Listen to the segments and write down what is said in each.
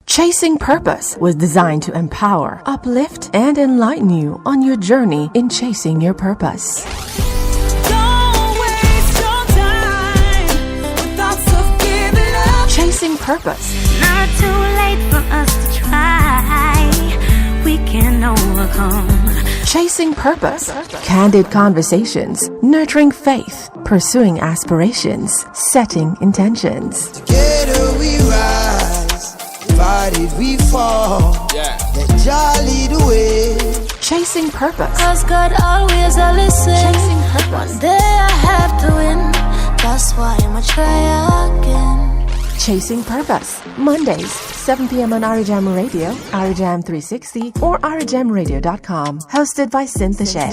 Chasing Purpose was designed to empower, uplift, and enlighten you on your journey in chasing your purpose. Don't waste your time with thoughts of giving up. Chasing Purpose. Not too late for us to try. We can overcome. Chasing Purpose. Candid conversations, nurturing faith, pursuing aspirations, setting intentions. Together we rise, divided we fall. Yeah. Let Jah lead the way. Chasing Purpose. Cause God always a listen. Chasing Purpose. One day I have to win. That's why I'ma try again. Chasing Purpose. Mondays, 7 p.m. on Arijam Radio, Arijam 360, or arijamradio.com. Hosted by Cynthia Shea.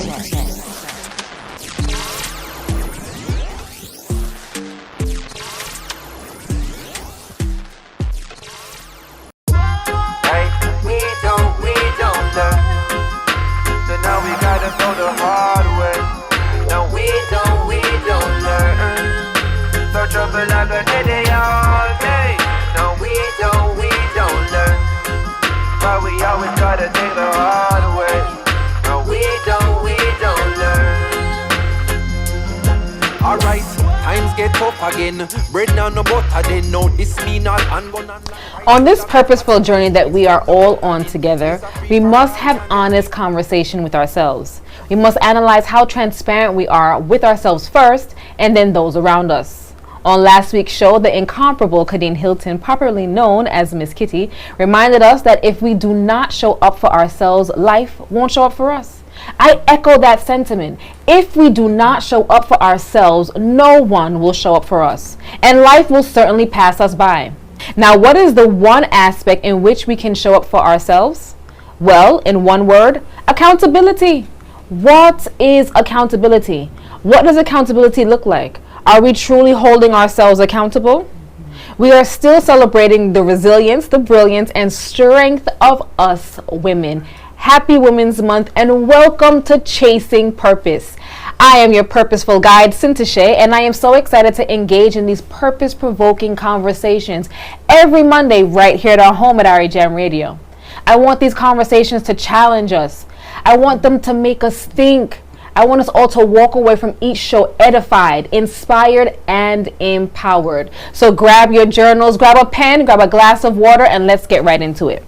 On this purposeful journey that we are all on together, we must have honest conversation with ourselves. We must analyze how transparent we are with ourselves first, and then those around us. On last week's show, the incomparable Kadeen Hilton, popularly known as Miss Kitty, reminded us that if we do not show up for ourselves, life won't show up for us. I echo that sentiment. If we do not show up for ourselves, no one will show up for us, and life will certainly pass us by. Now, what is the one aspect in which we can show up for ourselves? Well, in one word, accountability. What is accountability? What does accountability look like? Are we truly holding ourselves accountable? We are still celebrating the resilience, the brilliance, and strength of us women. Happy Women's Month, and welcome to Chasing Purpose. I am your purposeful guide, Cynthia Shea, and I am so excited to engage in these purpose-provoking conversations every Monday right here at our home at Arijam Radio. I want these conversations to challenge us. I want them to make us think. I want us all to walk away from each show edified, inspired, and empowered. So grab your journals, grab a pen, grab a glass of water, and let's get right into it.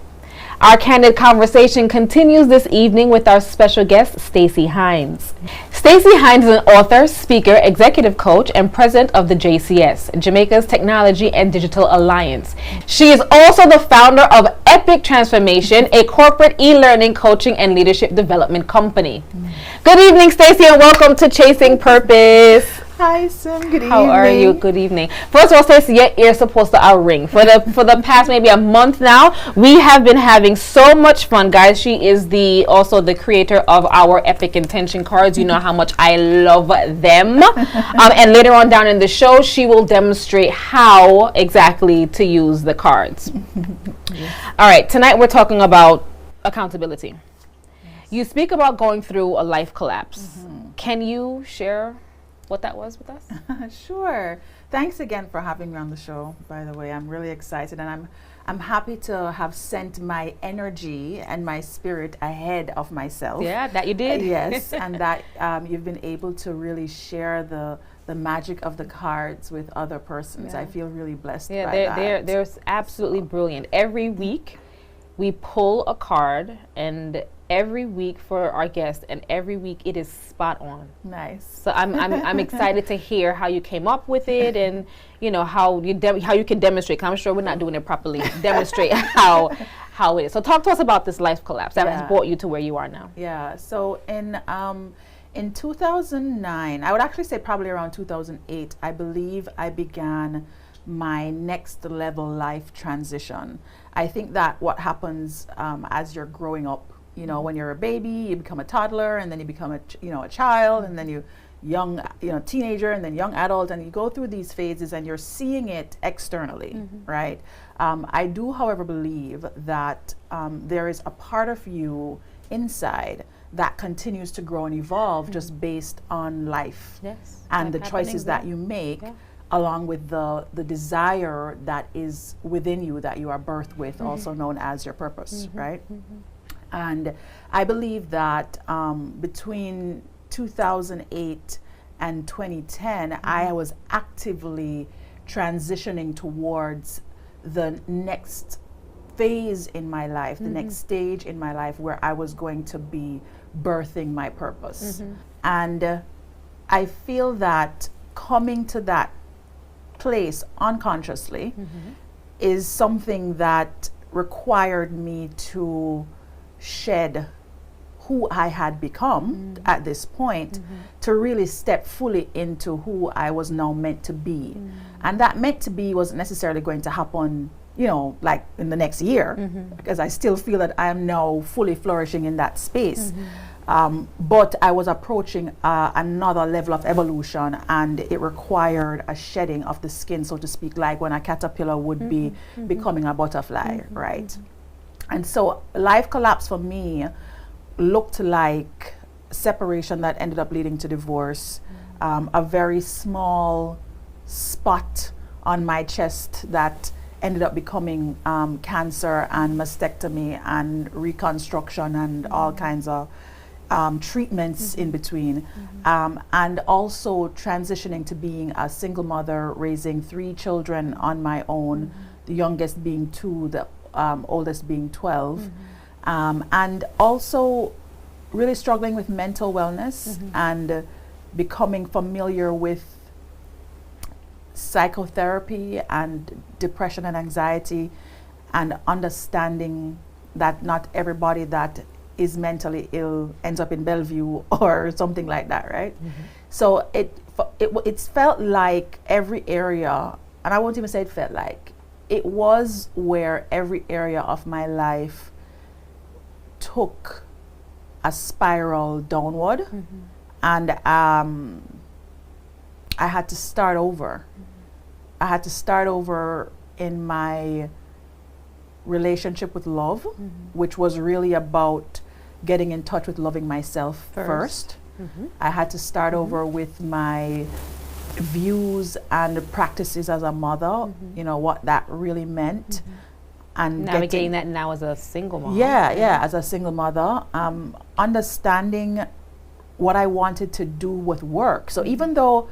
Our candid conversation continues this evening with our special guest, Stacey Hines. Stacey Hines is an author, speaker, executive coach, and president of the JCS, Jamaica's Technology and Digital Alliance. She is also the founder of Epic Transformation, a corporate e-learning coaching and leadership development company. Good evening, Stacey, and welcome to Chasing Purpose. Hi, Sim. Good evening. How are you? Good evening. First of all, Stacey, your ear's supposed to ring. For the past maybe a month now, we have been having so much fun, guys. She is also the creator of our Epic Intention cards. You know how much I love them. And later on down in the show, she will demonstrate how exactly to use the cards. Yes. All right. Tonight we're talking about accountability. Yes. You speak about going through a life collapse. Mm-hmm. Can you share what that was with us? Sure. Thanks again for having me on the show, by the way. I'm really excited, and I'm happy to have sent my energy and my spirit ahead of myself. Yeah, that you did. Yes, and that you've been able to really share the magic of the cards with other persons. Yeah. I feel really blessed by that. They're absolutely brilliant. Every week we pull a card, and every week for our guest, and every week it is spot on. Nice. So I'm excited to hear how you came up with it, and you know how you can demonstrate. 'Cause I'm sure we're not doing it properly. Demonstrate how it is. So talk to us about this life collapse that has brought you to where you are now. Yeah. So in 2009, I would actually say probably around 2008, I believe I began my next level life transition. I think that what happens as you're growing up, you know, when you're a baby, you become a toddler, and then you become a child, and then you teenager, and then young adult, and you go through these phases, and you're seeing it externally, right? I do, however, believe that there is a part of you inside that continues to grow and evolve just based on life and the choices that you make along with the desire that is within you that you are birthed with, also known as your purpose, right? And I believe that between 2008 and 2010, I was actively transitioning towards the next phase in my life, the next stage in my life where I was going to be birthing my purpose. And I feel that coming to that place unconsciously is something that required me to shed who I had become at this point to really step fully into who I was now meant to be. And that meant to be wasn't necessarily going to happen, you know, like in the next year, because I still feel that I am now fully flourishing in that space. But I was approaching another level of evolution, and it required a shedding of the skin, so to speak, like when a caterpillar would be becoming a butterfly, right? And so life collapse for me looked like separation that ended up leading to divorce, a very small spot on my chest that ended up becoming cancer and mastectomy and reconstruction and all kinds of treatments in between, and also transitioning to being a single mother, raising 3 children on my own, the youngest being 2, the oldest being 12, and also really struggling with mental wellness and becoming familiar with psychotherapy and depression and anxiety, and understanding that not everybody that is mentally ill ends up in Bellevue or something like that, right? So it's felt like every area, and I won't even say it felt like, it was where every area of my life took a spiral downward, and I had to start over. I had to start over in my relationship with love, which was really about getting in touch with loving myself first. I had to start over with my views and practices as a mother, you know, what that really meant. And navigating that now as a single mom. As a single mother, understanding what I wanted to do with work. So even though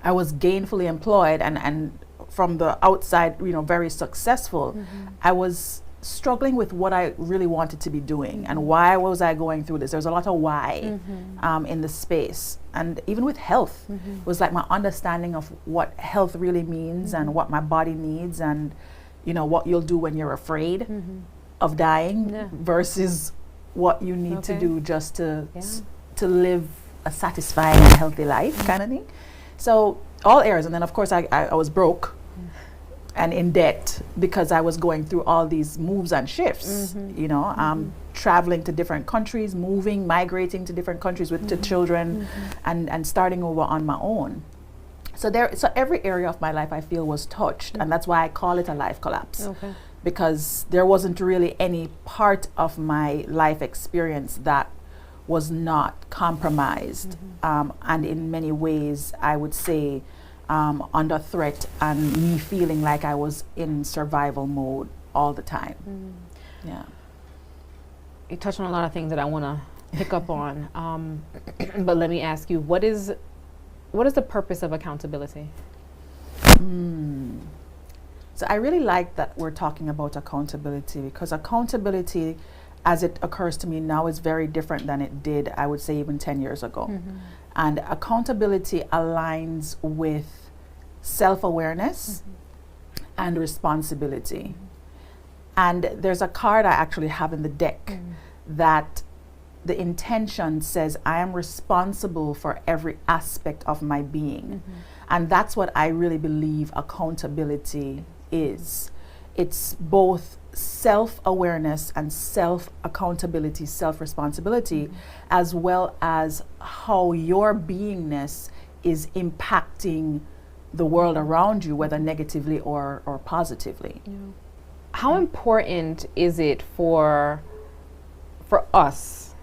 I was gainfully employed and from the outside, you know, very successful, I was struggling with what I really wanted to be doing and why was I going through this. There's a lot of why in the space. And even with health, was like my understanding of what health really means and what my body needs, and you know, what you'll do when you're afraid of dying versus what you need to do just to live a satisfying and healthy life kind of thing. So all areas. And then of course I was broke and in debt because I was going through all these moves and shifts, you know, traveling to different countries, moving, migrating to different countries with the children, and starting over on my own. So every area of my life I feel was touched, and that's why I call it a life collapse. Because there wasn't really any part of my life experience that was not compromised, and in many ways I would say under threat, and me feeling like I was in survival mode all the time. You touched on a lot of things that I want to pick up on, but let me ask you, what is the purpose of accountability? So I really like that we're talking about accountability, because accountability, as it occurs to me now, is very different than it did, I would say, even 10 years ago. And accountability aligns with self-awareness and responsibility. And there's a card I actually have in the deck that the intention says, I am responsible for every aspect of my being. And that's what I really believe accountability is. It's both self-awareness and self-accountability, self-responsibility, as well as how your beingness is impacting the world around you, whether negatively or positively. How important is it for us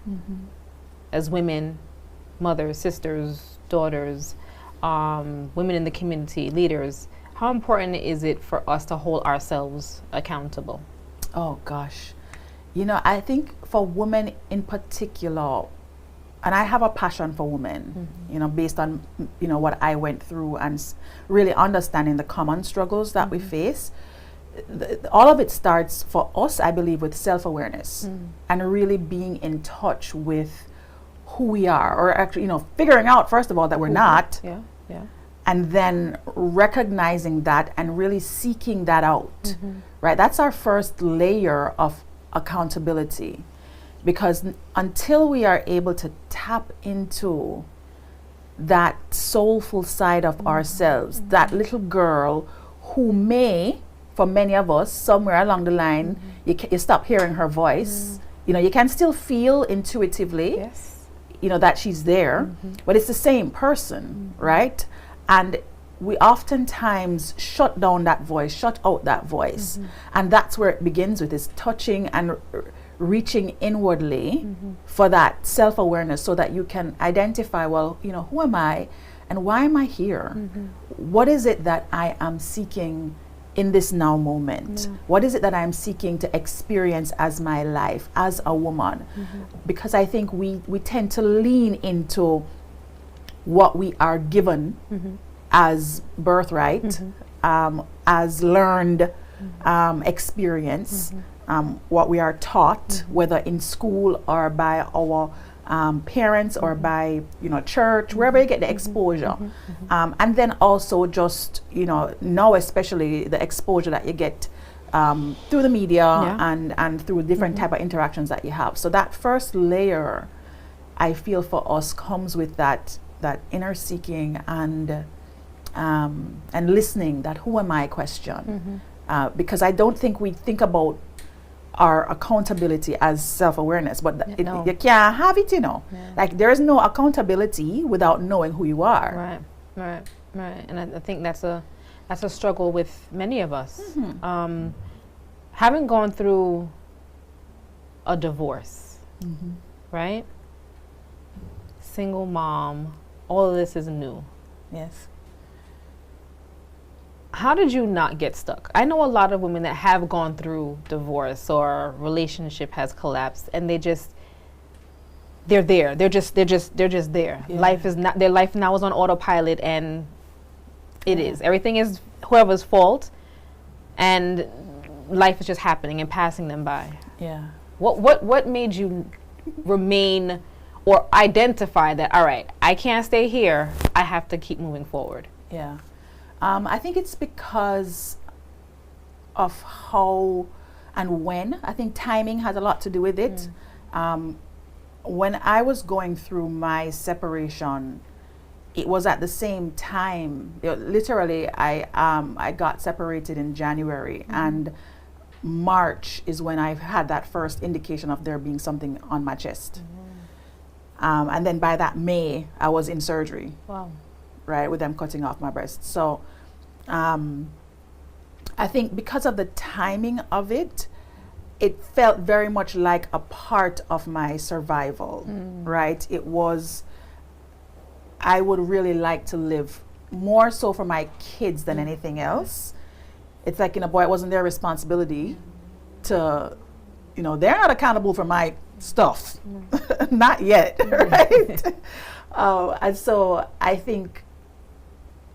as women, mothers, sisters, daughters, women in the community, leaders, how important is it for us to hold ourselves accountable? Oh gosh. You know, I think for women in particular, and I have a passion for women, you know, based on, you know, what I went through and really understanding the common struggles that we face. All of it starts for us, I believe, with self-awareness and really being in touch with who we are, or actually, you know, figuring out, first of all, that we're not. Yeah, yeah. And then recognizing that and really seeking that out, right? That's our first layer of accountability, because until we are able to tap into that soulful side of ourselves, that little girl who may, for many of us, somewhere along the line, you stop hearing her voice. You know, you can still feel intuitively, Yes. you know, that she's there, but it's the same person, right? And we oftentimes shut down that voice, shut out that voice. And that's where it begins with, is touching and reaching inwardly for that self-awareness, so that you can identify, well, you know, who am I and why am I here? What is it that I am seeking in this now moment? What is it that I'm seeking to experience as my life as a woman? Because I think we tend to lean into what we are given as birthright, as learned experience, what we are taught, whether in school or by our parents or by, you know, church, wherever you get the exposure. And then also just, you know, now especially the exposure that you get through the media and through different type of interactions that you have. So that first layer, I feel, for us comes with that inner seeking and listening, that who am I question. Because I don't think we think about our accountability as self-awareness, but you can't have it, you know. Like, there is no accountability without knowing who you are. Right. And I think that's a struggle with many of us. Having gone through a divorce, right? Single mom, all of this is new. Yes. How did you not get stuck? I know a lot of women that have gone through divorce or relationship has collapsed, and they're there. They're just there. Life is not, their life now is on autopilot, and it is. Everything is whoever's fault, and life is just happening and passing them by. Yeah. What made you remain or identify that, all right, I can't stay here, I have to keep moving forward? Yeah. I think it's because of how and when. I think timing has a lot to do with it. When I was going through my separation, it was at the same time. Literally, I got separated in January, and March is when I had that first indication of there being something on my chest. And then by that May, I was in surgery. Wow. Right, with them cutting off my breast. So I think because of the timing of it, it felt very much like a part of my survival, right? It was, I would really like to live more so for my kids than anything else. It's like, you know, boy, it wasn't their responsibility to, you know, they're not accountable for my stuff. Not yet, right? And so I think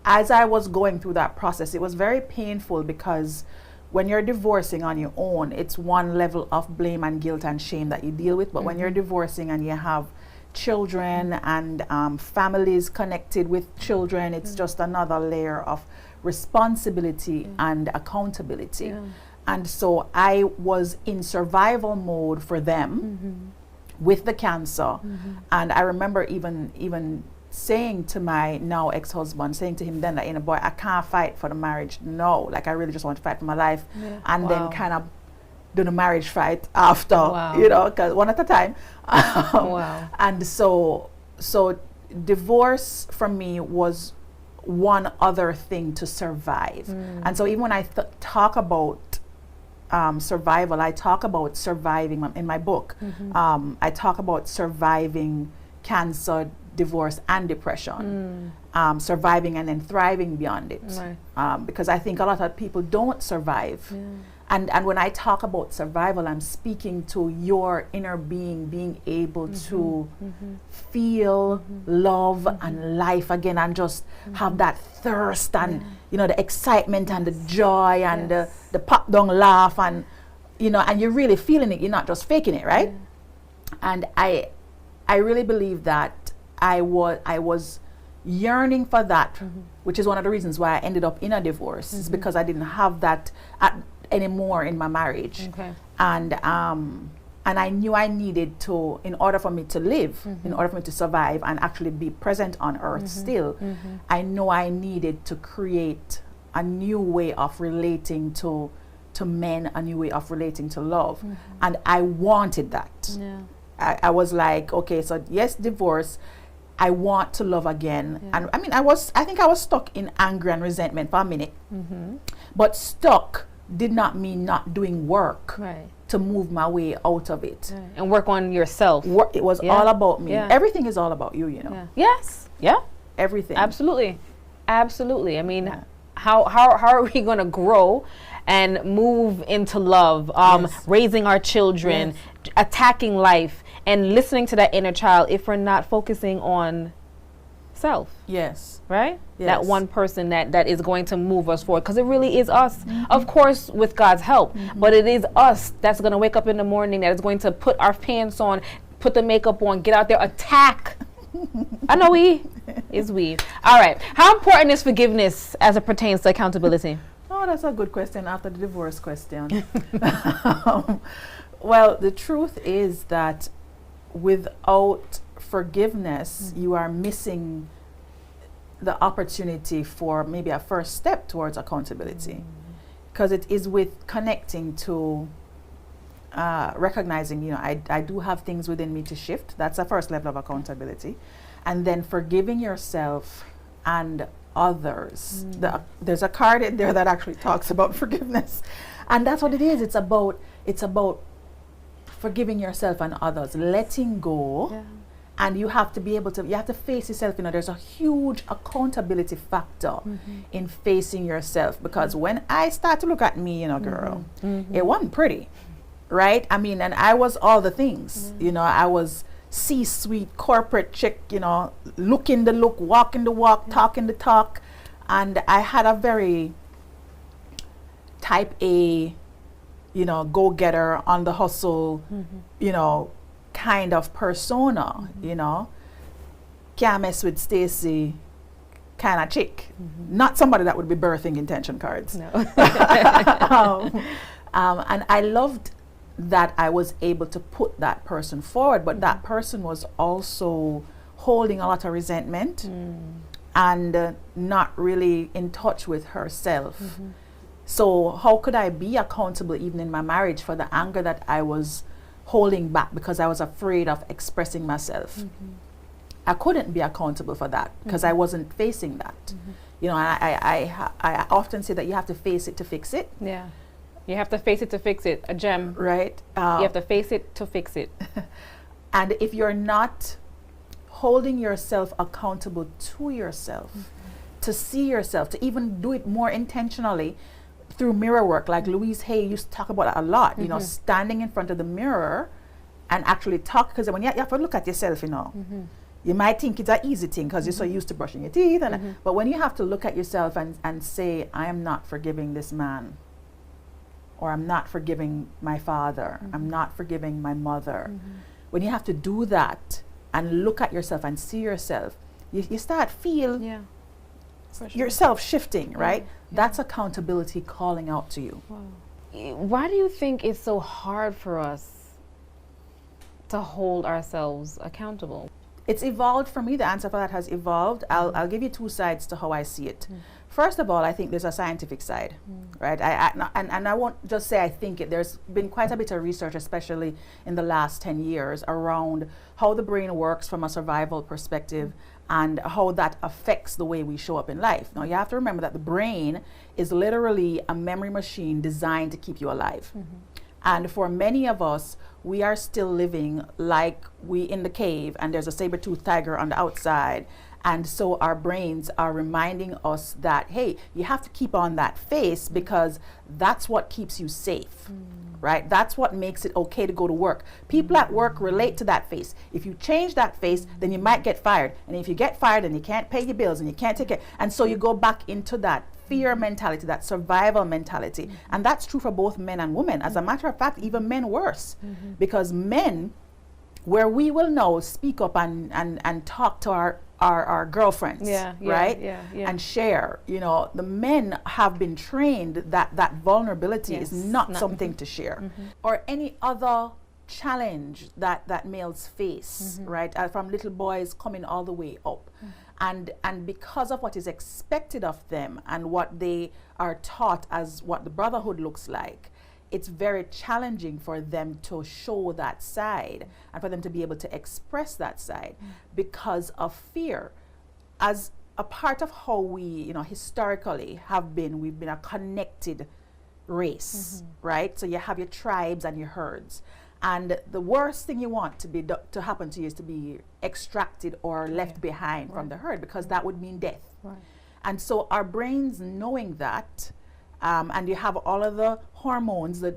as I was going through that process, it was very painful, because when you're divorcing on your own, it's one level of blame and guilt and shame that you deal with. But when you're divorcing and you have children and families connected with children, it's just another layer of responsibility and accountability. And so I was in survival mode for them with the cancer. And I remember even saying to my now ex-husband, saying to him then that, you know, boy, I can't fight for the marriage. No, like, I really just want to fight for my life. And then kind of do the marriage fight after, you know, because one at a time. And so divorce for me was one other thing to survive. And so even when I talk about survival, I talk about surviving in my book. I talk about surviving cancer, divorce, and depression. surviving and then thriving beyond it. Right. Because I think a lot of people don't survive. Yeah. And when I talk about survival, I'm speaking to your inner being able to feel love and life again, and just have that thirst and the excitement and the joy and the pop down laugh, and and you're really feeling it. You're not just faking it, right? And I really believe that I was yearning for that, which is one of the reasons why I ended up in a divorce, is because I didn't have that anymore in my marriage. Okay. And I knew I needed to, in order for me to live, in order for me to survive and actually be present on earth still, I know I needed to create a new way of relating to men, a new way of relating to love. And I wanted that. Yeah. I was like, okay, so yes, divorce, I want to love again. And I mean, I think I was stuck in anger and resentment for a minute. But stuck did not mean not doing work to move my way out of it. Right. And work on yourself. It was all about me. Yeah. Everything is all about you, Yeah. Yes. Yeah. Everything. Absolutely. Absolutely. I mean, how are we going to grow and move into love, raising our children, attacking life, and listening to that inner child if we're not focusing on self? Yes. Right? Yes. That one person that is going to move us forward, because it really is us. Of course, with God's help, but it is us that's going to wake up in the morning, that is going to put our pants on, put the makeup on, get out there, attack. I know it's we. All right. How important is forgiveness as it pertains to accountability? Oh, that's a good question after the divorce question. Well, the truth is that without forgiveness, you are missing the opportunity for maybe a first step towards accountability, because it is with connecting to recognizing, I do have things within me to shift. That's the first level of accountability. And then forgiving yourself and others. There's a card in there that actually talks about forgiveness, and that's what it is. It's about forgiving yourself and others, letting go. And you have to be able to, you have to face yourself. There's a huge accountability factor in facing yourself, because when I start to look at me, girl, it wasn't pretty, right? I mean, and I was all the things, I was C-suite corporate chick, looking the look, walking the walk, talking the talk. And I had a very type A, go-getter, on the hustle, kind of persona, can't mess with Stacey kind of chick. Not somebody that would be birthing intention cards. No. And I loved that I was able to put that person forward, but that person was also holding a lot of resentment and not really in touch with herself. So how could I be accountable even in my marriage for the anger that I was holding back because I was afraid of expressing myself? I couldn't be accountable for that because I wasn't facing that. I often say that you have to face it to fix it. Yeah. You have to face it to fix it. A gem. Right. You have to face it to fix it. And if you're not holding yourself accountable to yourself, to see yourself, to even do it more intentionally through mirror work, like Louise Hay used to talk about that a lot, standing in front of the mirror and actually talk, because when you have to look at yourself, you might think it's an easy thing because you're so used to brushing your teeth, but when you have to look at yourself and say, I am not forgiving this man, or I'm not forgiving my father, I'm not forgiving my mother. When you have to do that and look at yourself and see yourself, you start feel yourself shifting, right? That's accountability calling out to you. Why do you think it's so hard for us to hold ourselves accountable? It's evolved for me. The answer for that has evolved. I'll give you two sides to how I see it. First of all, I think there's a scientific side, right? And I won't just say I think it. There's been quite a bit of research, especially in the last 10 years, around how the brain works from a survival perspective and how that affects the way we show up in life. Now, you have to remember that the brain is literally a memory machine designed to keep you alive. And for many of us, we are still living like we in the cave and there's a saber-toothed tiger on the outside And so our brains are reminding us that, hey, you have to keep on that face because that's what keeps you safe, right? That's what makes it okay to go to work. People at work relate to that face. If you change that face, then you might get fired. And if you get fired, then you can't pay your bills and you can't take it. And so you go back into that fear mentality, that survival mentality. And that's true for both men and women. As a matter of fact, even men worse. Because men, where we will now speak up and talk to our girlfriends, right? And share. You know, the men have been trained that vulnerability is not something to share. Or any other challenge that males face, right? From little boys coming all the way up. And because of what is expected of them and what they are taught as what the brotherhood looks like, it's very challenging for them to show that side and for them to be able to express that side because of fear. As a part of how we, you know, historically we've been a connected race, right? So you have your tribes and your herds. And the worst thing you want to happen to you is to be extracted or left behind from the herd, because that would mean death. And so our brains, knowing that, and you have all of the hormones, the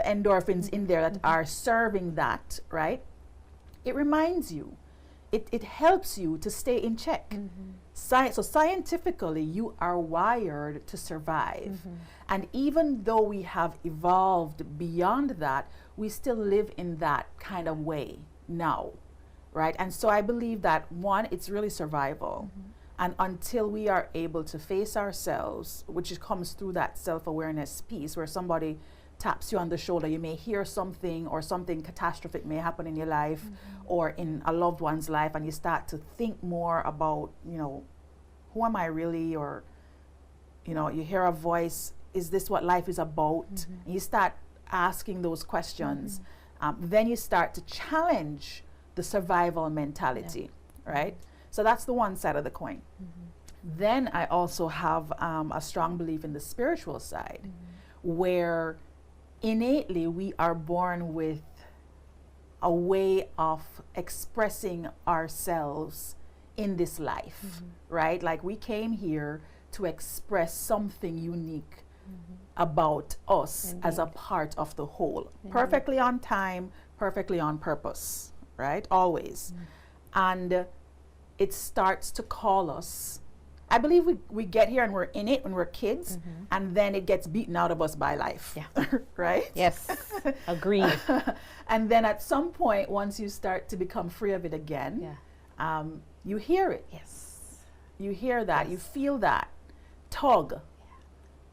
endorphins in there that are serving that, right? It reminds you, it helps you to stay in check. So scientifically, you are wired to survive. And even though we have evolved beyond that, we still live in that kind of way now, right? And so I believe that, one, it's really survival. And until we are able to face ourselves, which comes through that self-awareness piece where somebody taps you on the shoulder, you may hear something or something catastrophic may happen in your life or in a loved one's life, and you start to think more about, you know, who am I really? Or, you know, you hear a voice, is this what life is about? And you start asking those questions. Then you start to challenge the survival mentality, right? So that's the one side of the coin. Then I also have a strong belief in the spiritual side, where innately we are born with a way of expressing ourselves in this life, right? Like we came here to express something unique about us as a part of the whole. Perfectly on time, perfectly on purpose, right? Always. And it starts to call us. I believe we get here and we're in it when we're kids, and then it gets beaten out of us by life, right? Yes, agreed. And then at some point, once you start to become free of it again, you hear it. You hear that, you feel that tug.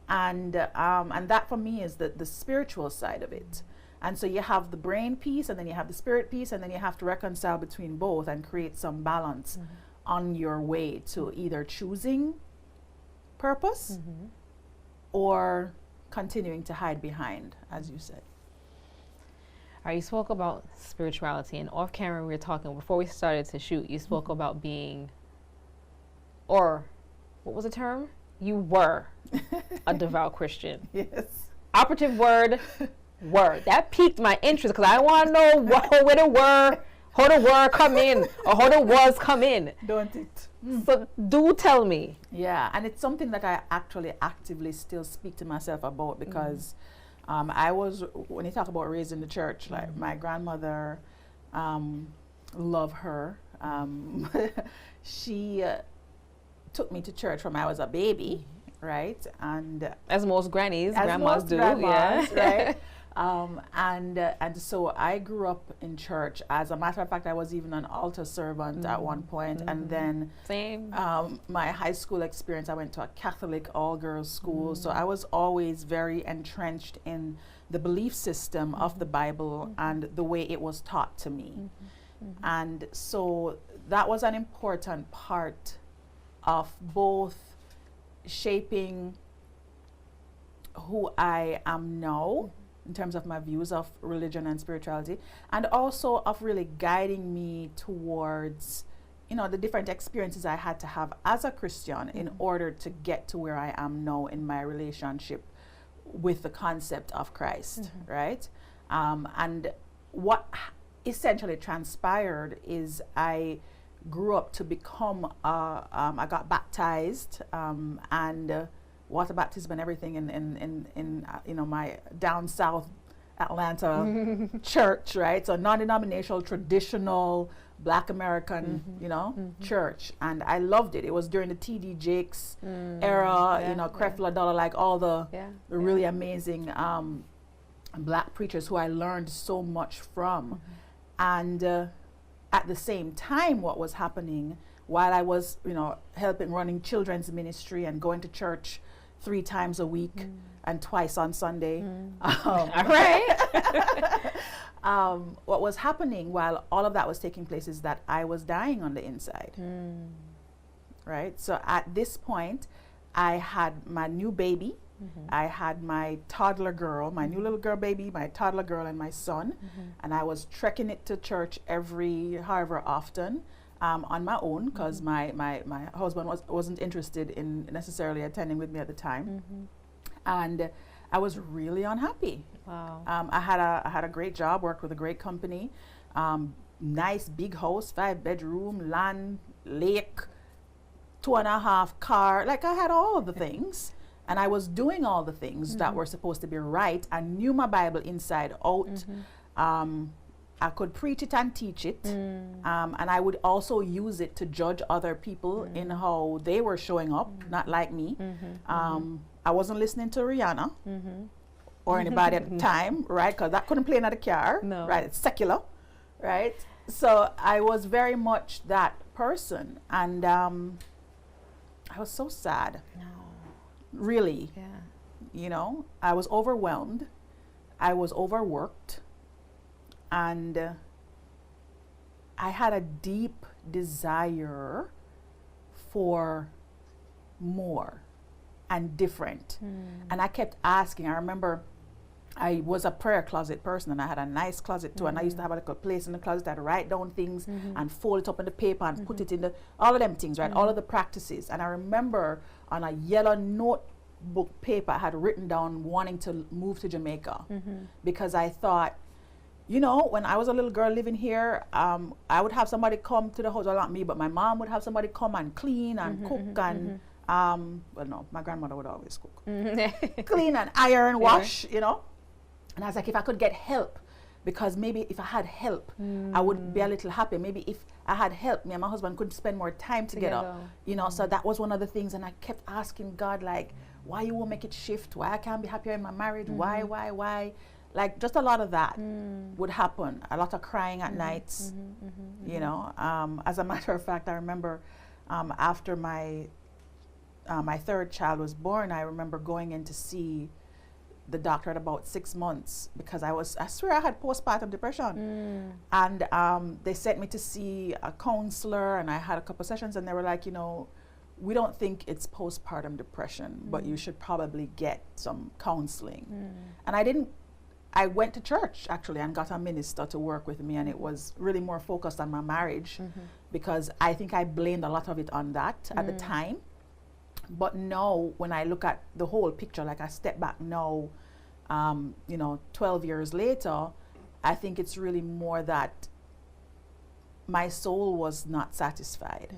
And that for me is the spiritual side of it. And so you have the brain piece, and then you have the spirit piece, and then you have to reconcile between both and create some balance on your way to either choosing purpose or continuing to hide behind, as you said. All right, you spoke about spirituality, and off camera we were talking, before we started to shoot, you spoke about being, or what was the term? You were a devout Christian. Yes. Operative word. That piqued my interest because I want to know where the word, how the word come in, or how the was come in. Don't it? So do tell me. Yeah, and it's something that I actually actively still speak to myself about, because I was, when you talk about raised in the church, like my grandmother, love her. She took me to church when I was a baby, right? And as most grandmas do, right? And so I grew up in church. As a matter of fact, I was even an altar servant at one point. And then my high school experience, I went to a Catholic all-girls school. So I was always very entrenched in the belief system of the Bible and the way it was taught to me. And so that was an important part of both shaping who I am now in terms of my views of religion and spirituality, and also of really guiding me towards, you know, the different experiences I had to have as a Christian in order to get to where I am now in my relationship with the concept of Christ, right? And what essentially transpired is I grew up to become, I got baptized and water baptism and everything in you know, my down south Atlanta church, right? So non-denominational, traditional Black American, you know, church, and I loved it. It was during the T.D. Jakes era, you know, Creflo Dollar, like all the really amazing Black preachers who I learned so much from. And at the same time, what was happening while I was, you know, helping running children's ministry and going to church 3 times a week and twice on Sunday. All right. What was happening while all of that was taking place is that I was dying on the inside. Right? So at this point, I had my new baby. I had my toddler girl, my new little girl baby, my toddler girl, and my son. And I was trekking it to church however often. On my own, because my husband wasn't interested in necessarily attending with me at the time, and I was really unhappy. Wow. I had a great job, worked with a great company, nice big house, 5-bedroom, land, lake, 2.5 car. Like I had all of the things, and I was doing all the things that were supposed to be right. I knew my Bible inside out. I could preach it and teach it, and I would also use it to judge other people in how they were showing up, not like me. I wasn't listening to Rihanna or anybody at the time, right? Because that couldn't play in the car, right? It's secular, right? So I was very much that person, and I was so sad. Really, you know, I was overwhelmed. I was overworked. And I had a deep desire for more and different. And I kept asking. I remember I was a prayer closet person, and I had a nice closet too. And I used to have a little place in the closet. I'd write down things and fold it up in the paper and put it in all of them things, right? All of the practices. And I remember on a yellow notebook paper, I had written down wanting to move to Jamaica because I thought, you know, when I was a little girl living here, I would have somebody come to the house, well, not me, but my mom would have somebody come and clean and cook and, well, no, my grandmother would always cook. Clean and iron, wash, you know. And I was like, if I could get help, because maybe if I had help, I would be a little happy. Maybe if I had help, me and my husband could spend more time together, you know. So that was one of the things, and I kept asking God, like, why you won't make it shift? Why I can't be happier in my marriage? Why? Like, just a lot of that would happen. A lot of crying at nights, you know. As a matter of fact, I remember after my 3rd child was born, I remember going in to see the doctor at about 6 months because I swear I had postpartum depression. And they sent me to see a counselor, and I had a couple sessions, and they were like, you know, we don't think it's postpartum depression, but you should probably get some counseling. And I went to church actually and got a minister to work with me, and it was really more focused on my marriage because I think I blamed a lot of it on that at the time. But now when I look at the whole picture, like I step back now, you know, 12 years later, I think it's really more that my soul was not satisfied.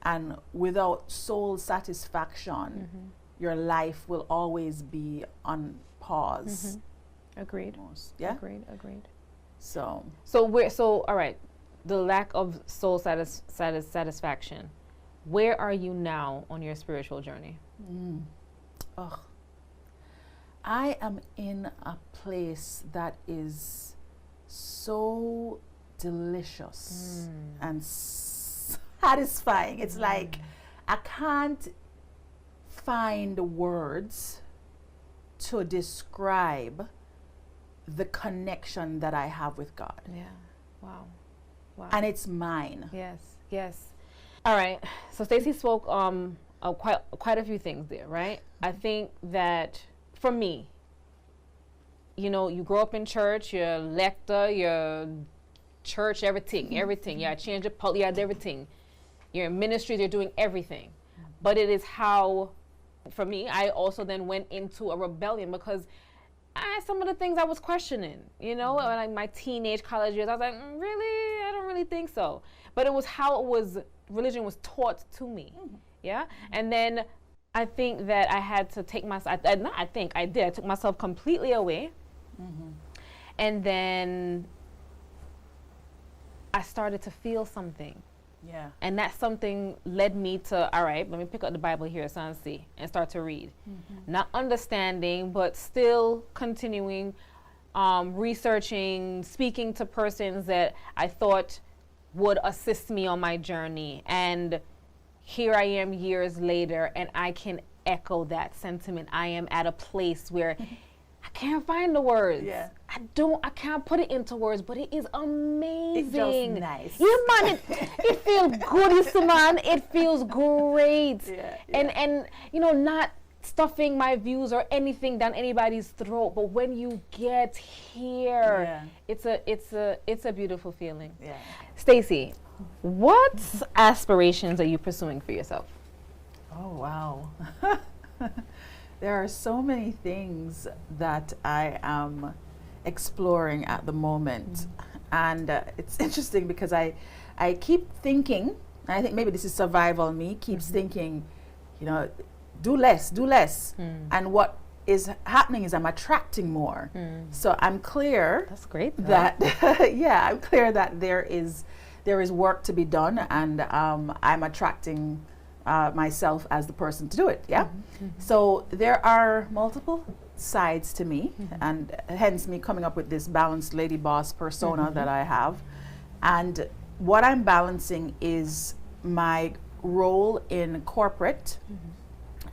And without soul satisfaction, your life will always be on pause. Agreed. Almost. Yeah. Agreed. So all right, the lack of soul satisfaction. Where are you now on your spiritual journey? I am in a place that is so delicious and satisfying. It's like I can't find words to describe the connection that I have with God. Yeah. Wow. And it's mine. Yes. All right. So Stacey spoke quite a few things there, right? I think that for me, you know, you grow up in church, you're lector, you're church, everything. Yeah, change your pulse, yeah, everything. You're in ministry, you're doing everything. But it is how, for me, I also then went into a rebellion because some of the things I was questioning, you know, like my teenage college years, I was like, really? I don't really think so. But it was how religion was taught to me. Yeah. And then I think that I had to take myself, I took myself completely away. And then I started to feel something. Yeah. And that something led me to, all right, let me pick up the Bible here, son, see, and start to read. Not understanding, but still continuing, researching, speaking to persons that I thought would assist me on my journey. And here I am years later, and I can echo that sentiment. I am at a place where I can't find the words. Yeah. I can't put it into words, but it is amazing. It's just nice. Yeah, man, it feels good, you see, man. It feels great. Yeah, And you know, not stuffing my views or anything down anybody's throat, but when you get here, it's a beautiful feeling. Yeah. Stacey, what aspirations are you pursuing for yourself? Oh, wow. There are so many things that I am exploring at the moment. And it's interesting because I keep thinking, and I think maybe this is survival me, keeps thinking, you know, do less. And what is happening is I'm attracting more. So I'm clear. That's great. That I'm clear that there is work to be done, and I'm attracting myself as the person to do it. So there are multiple sides to me, and hence me coming up with this balanced lady boss persona that I have. And what I'm balancing is my role in corporate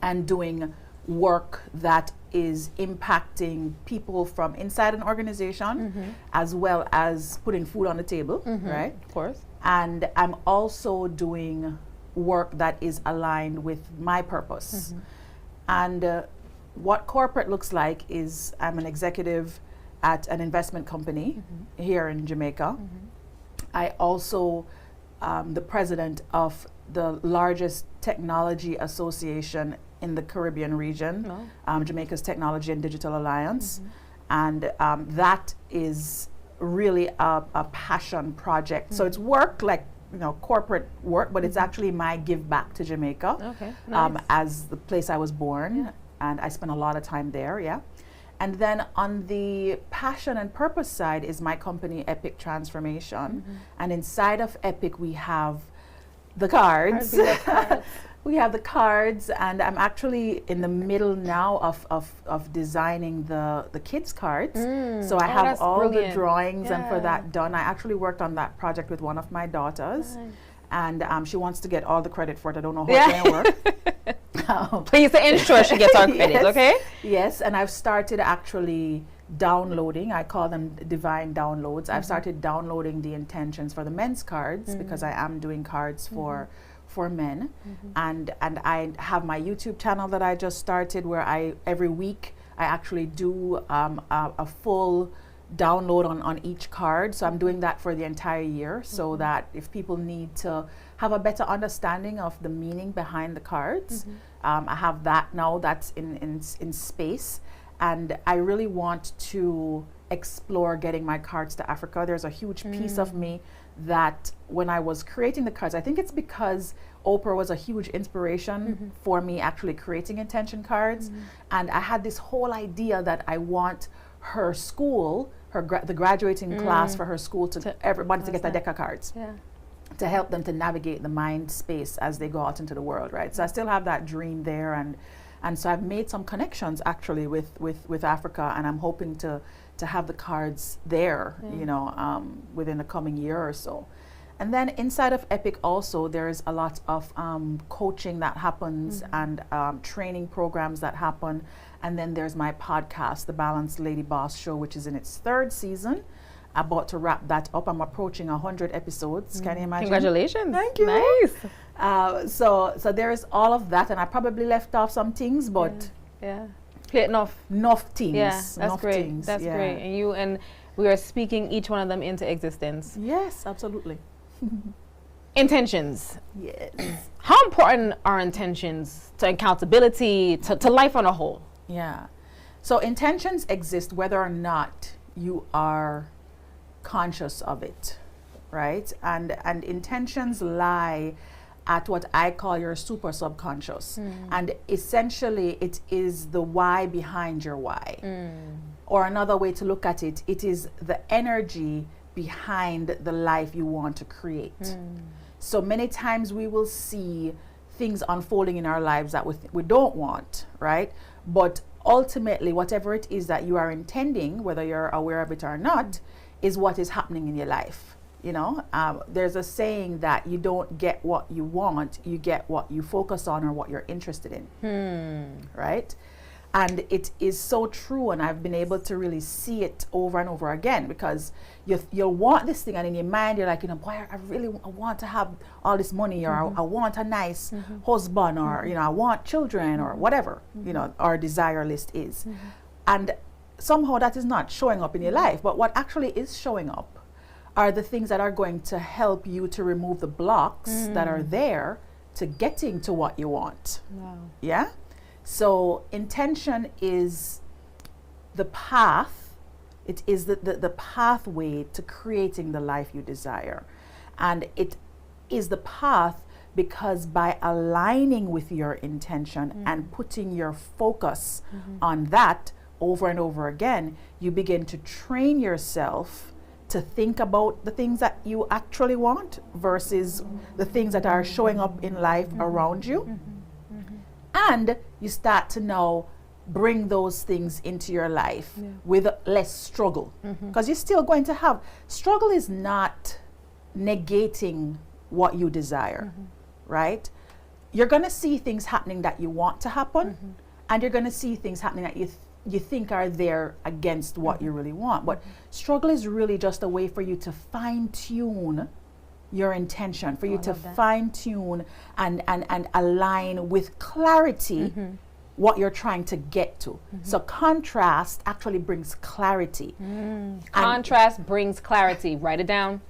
and doing work that is impacting people from inside an organization, as well as putting food on the table, right? Of course. And I'm also doing work that is aligned with my purpose. And what corporate looks like is I'm an executive at an investment company here in Jamaica. I also the president of the largest technology association in the Caribbean region, Jamaica's Technology and Digital Alliance. And that is really a passion project. So it's work, like, you know, corporate work, but it's actually my give back to Jamaica. Okay, nice. As the place I was born, and I spent a lot of time there, And then on the passion and purpose side is my company, Epic Transformation. And inside of Epic, we have the cards. We have the cards, and I'm actually in the middle now of designing the kids' cards. So I have all the drawings and for that done. I actually worked on that project with one of my daughters. And she wants to get all the credit for it. I don't know how it's going to work. Please ensure she gets our credit, okay? Yes, and I've started actually downloading. I call them divine downloads. I've started downloading the intentions for the men's cards because I am doing cards for men. And I have my YouTube channel that I just started where every week I actually do a full download on each card. So I'm doing that for the entire year so that if people need to have a better understanding of the meaning behind the cards, I have that now that's in space. And I really want to explore getting my cards to Africa. There's a huge piece of me that when I was creating the cards, I think it's because Oprah was a huge inspiration for me actually creating intention cards. And I had this whole idea that I want her school, the graduating class for her school to everybody to get a deck of cards. To help them to navigate the mind space as they go out into the world, right? So I still have that dream there, and so I've made some connections actually with Africa, and I'm hoping to have the cards there, you know, within the coming year or so. And then inside of Epic also, there's a lot of coaching that happens and training programs that happen. And then there's my podcast, The Balanced Lady Boss Show, which is in its 3rd season. About to wrap that up. I'm approaching 100 episodes. Can you imagine? Congratulations. Thank you. Nice. So there's all of that, and I probably left off some things, but enough things. Yeah, that's enough great. Things, that's great. And we are speaking each one of them into existence. Yes, absolutely. Intentions. Yes. How important are intentions to accountability, to life on a whole? Yeah. So intentions exist whether or not you are conscious of it. right? And intentions lie at what I call your super subconscious. And essentially it is the why behind your why. Or another way to look at it, it is the energy behind the life you want to create. So many times we will see things unfolding in our lives that we don't want, right? But ultimately, whatever it is that you are intending, whether you're aware of it or not, is what is happening in your life. You know, there's a saying that you don't get what you want, you get what you focus on or what you're interested in, right? And it is so true, and I've been able to really see it over and over again, because you'll want this thing, and in your mind you're like, you know, boy, I really want to have all this money, or I want a nice husband, or you know, I want children, or whatever, you know, our desire list is. And somehow that is not showing up in your life, but what actually is showing up are the things that are going to help you to remove the blocks that are there to getting to what you want. Yeah. So intention is the path. It is the pathway to creating the life you desire. And it is the path because by aligning with your intention and putting your focus on that over and over again, you begin to train yourself to think about the things that you actually want versus the things that are showing up in life around you. And you start to now bring those things into your life with less struggle. Because you're still going to have, struggle is not negating what you desire, right? You're going to see things happening that you want to happen, and you're going to see things happening that you think are there against what you really want. But struggle is really just a way for you to fine-tune your intention, for you to fine-tune and align with clarity what you're trying to get to. So contrast actually brings clarity. Contrast brings clarity. Write it down.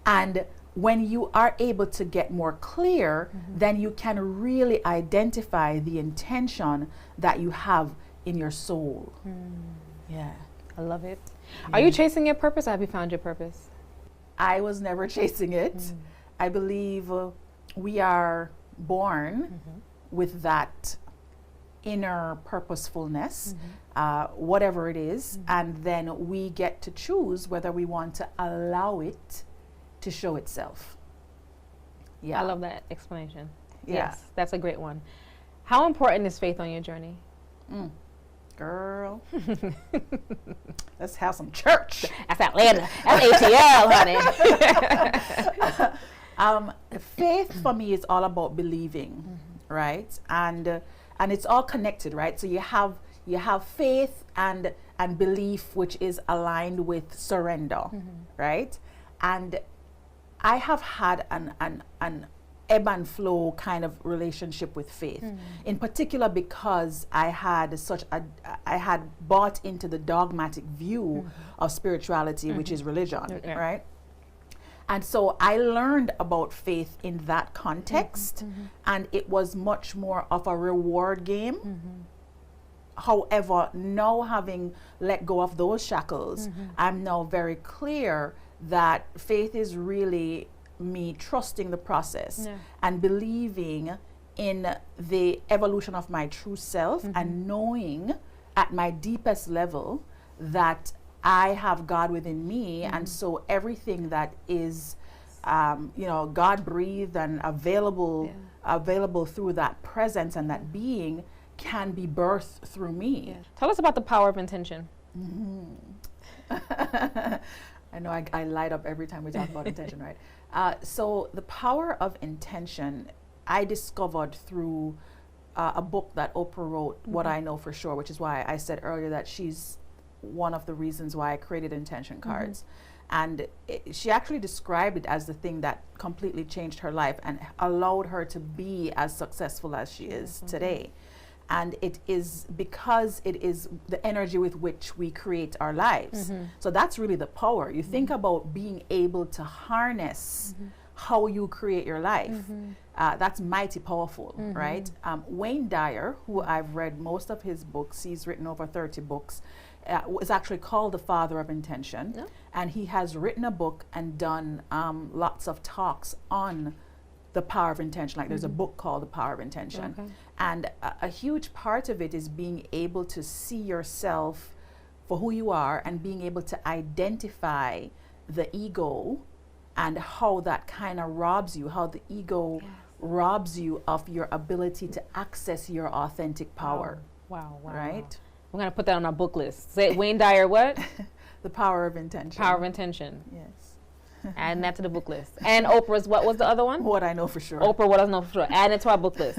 And when you are able to get more clear, then you can really identify the intention that you have in your soul. Yeah. I love it. Are you chasing your purpose, or have you found your purpose? I was never chasing it. I believe we are born with that inner purposefulness, whatever it is, and then we get to choose whether we want to allow it to show itself. Yeah. I love that explanation. Yeah. Yes, that's a great one. How important is faith on your journey? Girl, let's have some church. That's Atlanta. That's ATL, honey. Faith for me is all about believing, right? And it's all connected, right? So you have faith and belief, which is aligned with surrender, right? And I have had an ebb and flow kind of relationship with faith, in particular because I had bought into the dogmatic view of spirituality, which is religion, right? And so I learned about faith in that context, and it was much more of a reward game. However, now having let go of those shackles, I'm now very clear that faith is really me trusting the process and believing in the evolution of my true self, and knowing at my deepest level that I have God within me, and so everything that is God breathed and available through that presence and that being can be birthed through me. Tell us about the power of intention. I know I light up every time we talk about intention, right? So the power of intention, I discovered through a book that Oprah wrote, What I Know for Sure, which is why I said earlier that she's one of the reasons why I created intention cards. And she actually described it as the thing that completely changed her life and allowed her to be as successful as she is today. And it is because it is the energy with which we create our lives. So that's really the power. You think about being able to harness how you create your life. That's mighty powerful, right? Wayne Dyer, who I've read most of his books, he's written over 30 books. is actually called the father of intention. Yeah. And he has written a book and done lots of talks on the power of intention. Like there's a book called The Power of Intention. Okay. And a huge part of it is being able to see yourself for who you are and being able to identify the ego and how that kind of robs you, how the ego robs you of your ability to access your authentic power. Wow. Right? We're going to put that on our book list. Say Wayne Dyer, what? The Power of Intention. Power of Intention. Yes. Adding that to the book list. And Oprah's, what was the other one? What I Know for Sure. Oprah, what I know for sure. Add it to our book list.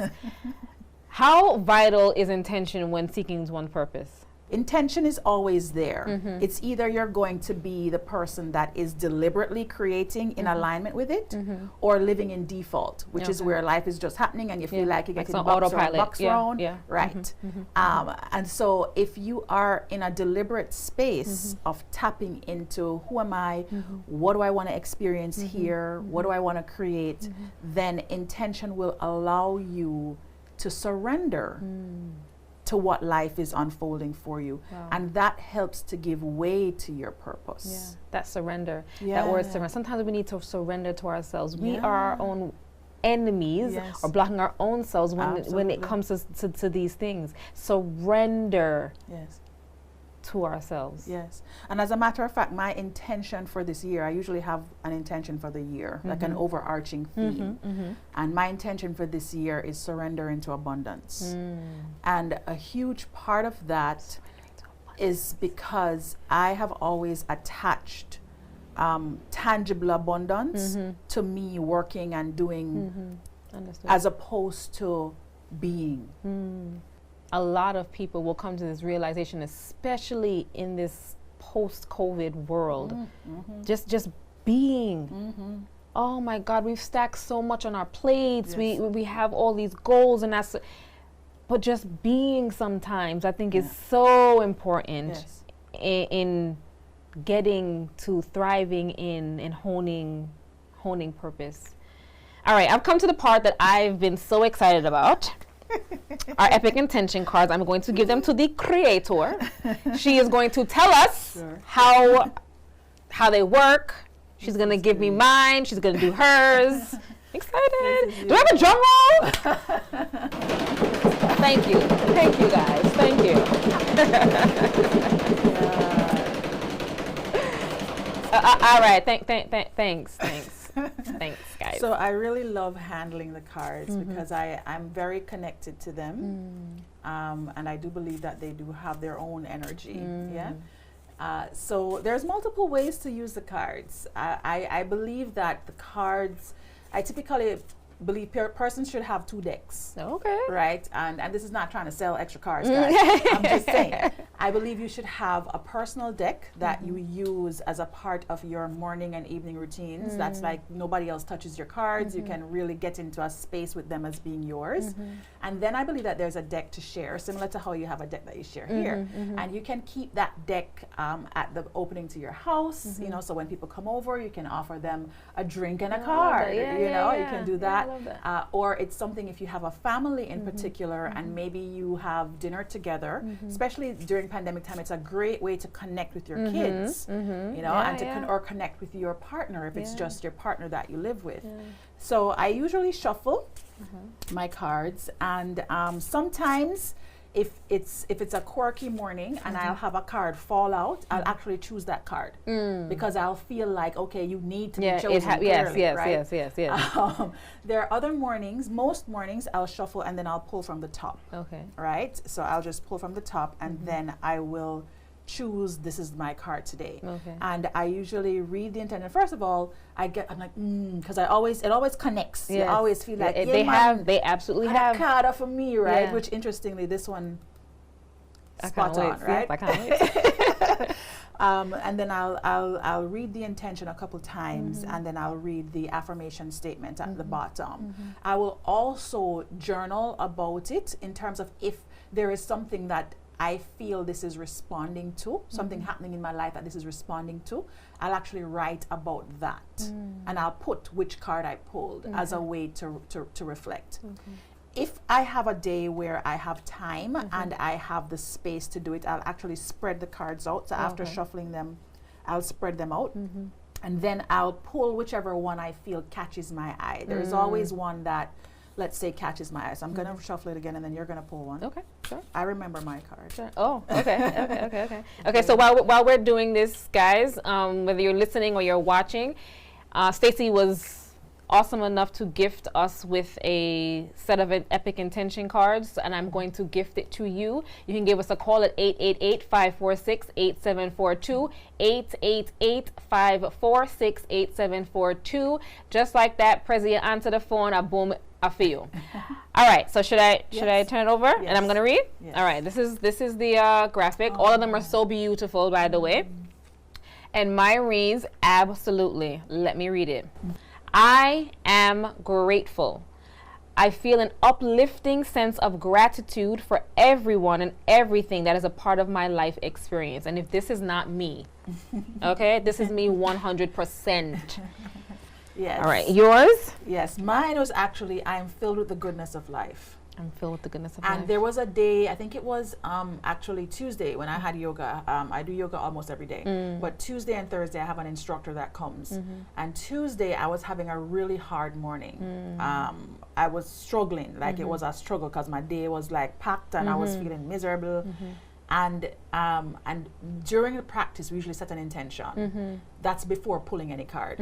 How vital is intention when seeking one's purpose? Intention is always there. It's either you're going to be the person that is deliberately creating in alignment with it, or living in default, which is where life is just happening and you feel like you're getting some bucks autopilot. around. Yeah. Right. And so if you are in a deliberate space of tapping into who am I, what do I want to experience here, what do I want to create, then intention will allow you to surrender to what life is unfolding for you. And that helps to give way to your purpose. Yeah, that surrender. That word surrender. Sometimes we need to surrender to ourselves. We are our own enemies or blocking our own selves when it comes to these things. Surrender to ourselves. Yes. And as a matter of fact, my intention for this year, I usually have an intention for the year, like an overarching theme. And my intention for this year is surrender into abundance. And a huge part of that is because I have always attached tangible abundance to me working and doing as opposed to being. A lot of people will come to this realization, especially in this post-COVID world, just being. Oh my God, we've stacked so much on our plates. We have all these goals, and but just being sometimes I think is so important in getting to thriving in and honing purpose. All right, I've come to the part that I've been so excited about. Our epic intention cards. I'm going to give them to the creator. She is going to tell us how they work. She's going to give me mine. She's going to do hers. Excited. Do I have a drum roll? Thank you. Thank you, guys. Thank you. All right. Thanks. Thanks, guys. So I really love handling the cards because I'm very connected to them. And I do believe that they do have their own energy. So there's multiple ways to use the cards. I believe that the cards, I typically believe persons should have 2 decks. Okay. Right? And this is not trying to sell extra cards, guys. I'm just saying. I believe you should have a personal deck that you use as a part of your morning and evening routines. That's like nobody else touches your cards. You can really get into a space with them as being yours. And then I believe that there's a deck to share, similar to how you have a deck that you share here. And you can keep that deck at the opening to your house, you know, so when people come over, you can offer them a drink and a card. You can do that. Or it's something if you have a family in particular and maybe you have dinner together, especially during pandemic time, it's a great way to connect with your kids, you know, and to connect with your partner if it's just your partner that you live with. So I usually shuffle my cards, and sometimes if it's a quirky morning and I'll have a card fall out, I'll actually choose that card because I'll feel like, okay, you need to be chosen clearly, right? Yes. There are other mornings, most mornings I'll shuffle and then I'll pull from the top. Okay. Right? So I'll just pull from the top and then I will choose, this is my card today. Okay. And I usually read the intent. And first of all, I'm like, because it always connects. You always feel like, they absolutely have a card for me, right? Which interestingly, this one spot on, right? I can't wait. And then I'll read the intention a couple times, and then I'll read the affirmation statement at the bottom. I will also journal about it in terms of if there is something that I feel this is responding to, something happening in my life that this is responding to, I'll actually write about that. And I'll put which card I pulled as a way to reflect. if I have a day where I have time and I have the space to do it, I'll actually spread the cards out. So after shuffling them, I'll spread them out. And then I'll pull whichever one I feel catches my eye. There's always one that, let's say, catches my eye. So I'm going to shuffle it again, and then you're going to pull one. Okay, sure. I remember my card. Sure. Oh, okay. Okay, so while we're doing this, guys, whether you're listening or you're watching, Stacey was awesome enough to gift us with a set of epic intention cards, and I'm going to gift it to you. You can give us a call at 888-546-8742, 888-546-8742. Just like that, Prezi, you answer the phone, a boom, I feel. All right, so should I turn it over? Yes. And I'm going to read? Yes. All right, this is the graphic. All of them are so beautiful, by the way. And mine reads, absolutely. Let me read it. I am grateful. I feel an uplifting sense of gratitude for everyone and everything that is a part of my life experience. And if this is not me, okay, this is me 100%. Yes. All right, yours? Yes, mine was actually, I am filled with the goodness of life. I'm filled with the goodness of And life. there was a day, I think it was actually Tuesday when I had yoga. I do yoga almost every day. But Tuesday and Thursday, I have an instructor that comes. And Tuesday, I was having a really hard morning. I was struggling, like it was a struggle because my day was like packed and I was feeling miserable. And during the practice, we usually set an intention. That's before pulling any card.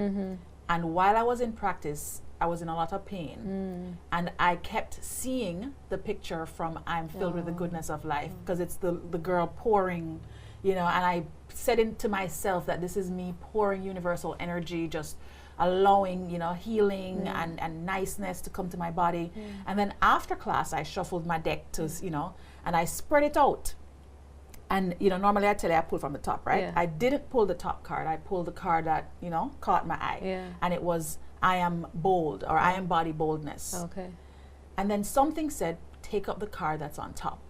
And while I was in practice, I was in a lot of pain, and I kept seeing the picture from I'm filled with the goodness of life, because it's the girl pouring, and I said it to myself that this is me pouring universal energy, just allowing, healing and niceness to come to my body. And then after class, I shuffled my deck to, and I spread it out. And, normally I tell you I pull from the top, right? Yeah. I didn't pull the top card. I pulled the card that, caught my eye. Yeah. And it was, I am bold, or I embody boldness. Okay. And then something said, take up the card that's on top.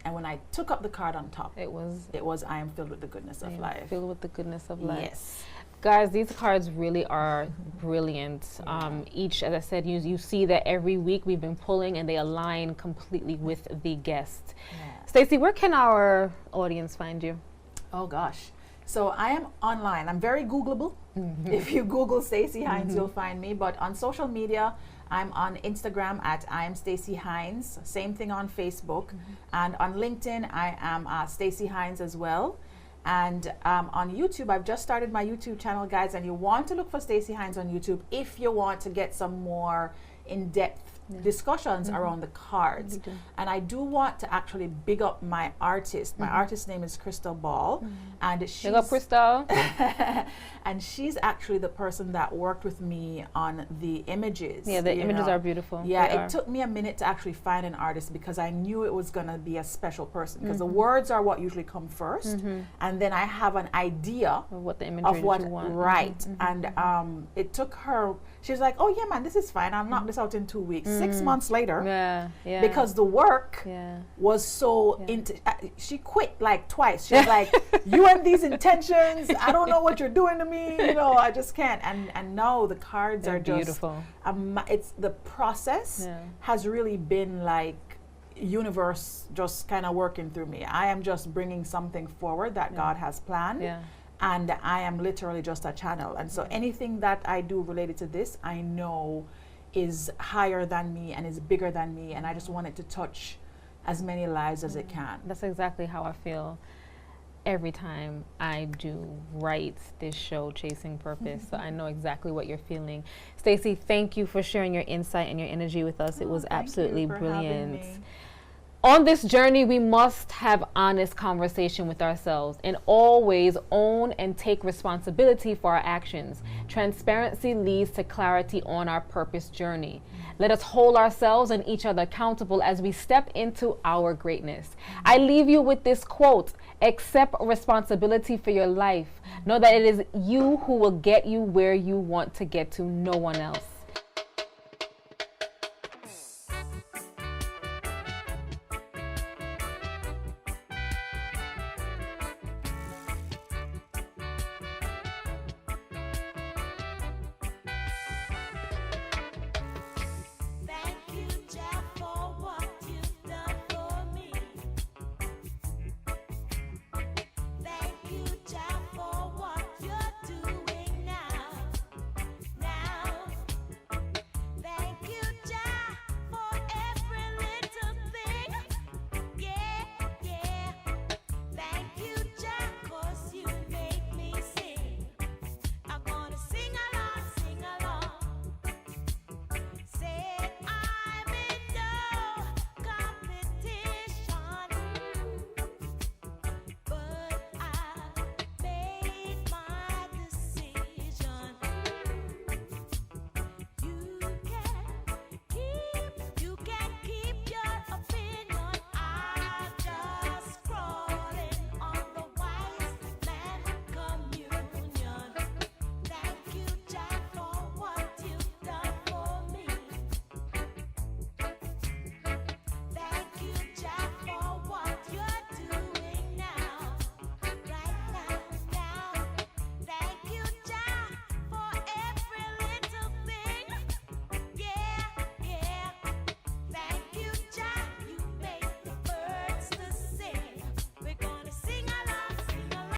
And when I took up the card on top, It was I am filled with the goodness of life. filled with the goodness of life. Yes. Guys, these cards really are brilliant. Each, as I said, you see that every week we've been pulling and they align completely with the guest. Yeah. Stacey, where can our audience find you? Oh gosh. So I am online. I'm very Googleable. If you Google Stacey Hines, you'll find me. But on social media, I'm on Instagram at I am Stacey Hines. Same thing on Facebook. And on LinkedIn, I am Stacey Hines as well. And on YouTube, I've just started my YouTube channel, guys. And you want to look for Stacey Hines on YouTube if you want to get some more in-depth discussions around the cards. And I do want to actually big up my artist. My artist name is Crystal Ball, and she's Big up, Crystal. and she's actually the person that worked with me on the images. Yeah, the you images know. are beautiful. Yeah, They it are. took me a minute to actually find an artist because I knew it was going to be a special person, because the words are what usually come first, and then I have an idea Of what the imagery of that what you want. right. And it took her, she was like, oh yeah man, this is fine, I'll knock this out in 2 weeks. 6 months later, Yeah. because the work Yeah. was so into, she quit like twice. She was like, you and these intentions, I don't know what you're doing to me, I just can't. And now the cards They're are just beautiful. It's the process has really been like universe just kind of working through me. I am just bringing something forward that God has planned. Yeah. And I am literally just a channel. And so anything that I do related to this, I know is higher than me and is bigger than me. And I just want it to touch as many lives as it can. That's exactly how I feel every time I do write this show, Chasing Purpose. So I know exactly what you're feeling. Stacey, thank you for sharing your insight and your energy with us. It was Thank absolutely you for having brilliant. me. On this journey, we must have honest conversation with ourselves and always own and take responsibility for our actions. Transparency leads to clarity on our purpose journey. Let us hold ourselves and each other accountable as we step into our greatness. I leave you with this quote: accept responsibility for your life. Know that it is you who will get you where you want to get to, no one else.